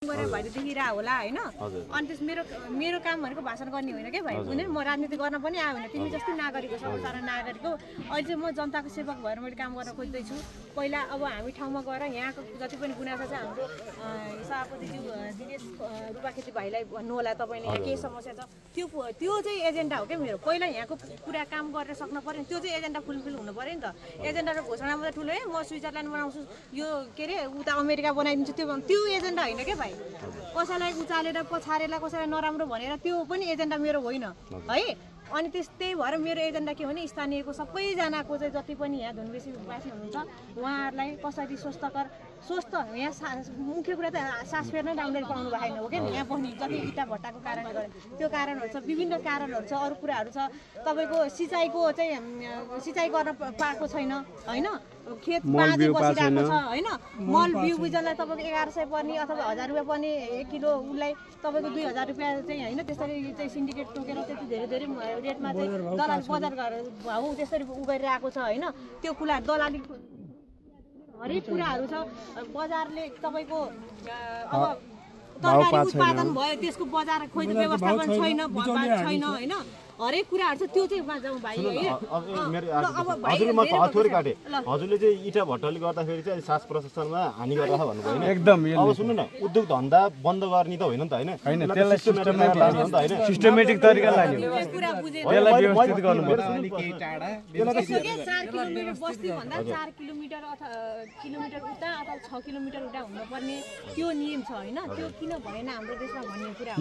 गरेर भाइले देखिरह होला हैन अनि त्यस मेरो काम भनेको भाषण गर्ने होइन के भाइ कुनै म राजनीति गर्न पनि आयो भने तिमी जस्तै नागरिक हो सर्वसाधारण नागरिक हो अहिले चाहिँ म जनताको सेवक भएर मैले काम गर्न खोज्दै छु पहिला अब हामी ठाउँमा गएर यहाँको जति पनि गुनासो छ हाम्रो सभापतिज्यू दिनेश रुपाखेती भाइलाई भन्नु होला तपाईले यहाँ के समस्या छ त्यो चाहिँ एजेन्डा हो के मेरो पहिला यहाँको कुरा काम गरेर सक्न पर्यो त्यो चाहिँ एजेन्डा फुलफिल हुनु पर्यो नि त एजेन्डा र घोषणा मात्रै ठुलो है म स्विजरल्यान्ड बनाउँछु यो के रे उता अमेरिका बनाइदिन्छु त्यो एजेन्डा होइन के भाइ कसैलाई उचालेर पछारेर कसैलाई नराम्रो भनेर त्यो पनि एजेन्डा मेरो होइन है अनि त्यही भएर मेरो एजेन्डा के हो भने स्थानीयको सबैजनाको चाहिँ जति पनि यहाँ धुनबेसीवासी हुनुहुन्छ उहाँहरूलाई कसरी स्वस्थ यहाँ मुख्य कुरा त सास फेर्न राम्ररी पाउनु भएन हो क्या यहाँ बस्ने जति इँटा भट्टाको कारणले गर्दा त्यो कारणहरू छ विभिन्न कारणहरू छ अरू कुराहरू छ तपाईँको सिँचाइको चाहिँ सिँचाइ गर्न पाएको छैन होइन खेत बाँझै बसिरहेको छ होइन मल बिउ बिजनलाई तपाईँको 1100 पर्ने अथवा 1000 रुपियाँ पर्ने 1 किलो उसलाई तपाईँको 2000 रुपियाँ चाहिँ होइन त्यसरी चाहिँ सिन्डिकेट टोकेर त्यति धेरै रेटमा चाहिँ दलाल बजार गरेर भाउ त्यसरी उगाइरहेको छ होइन त्यो कुरा दलाली हरेक कुराहरू छ बजारले तपाईँको अब तरकारी उत्पादन भयो त्यसको बजार खोइ व्यवस्थापन छैन होइन हरेक कुराहरू छ त्यो चाहिँ जाउँ भाइ हजुरले म हथौडी काटे हजुरले चाहिँ इँटा भट्टाले गर्दाखेरि चाहिँ श्वास प्रश्वासमा हानि गर्छ भन्नुभयो हैन एकदम अब सुन्नु न उद्योग धन्दा बन्द गर्ने त होइन नि त हैन त्यसलाई सिस्टमेटिक तरिका लाग्यो त्यसलाई व्यवस्थित गर्नुपर्छ 4 किलोमिटर बस्ती भन्दा 4 किलोमिटर अथवा किलोमिटर उता अथवा 6 किलोमिटर उता हुनुपर्ने त्यो नियम छ हैन त्यो किन भएन हाम्रो देशमा भन्ने कुरा हो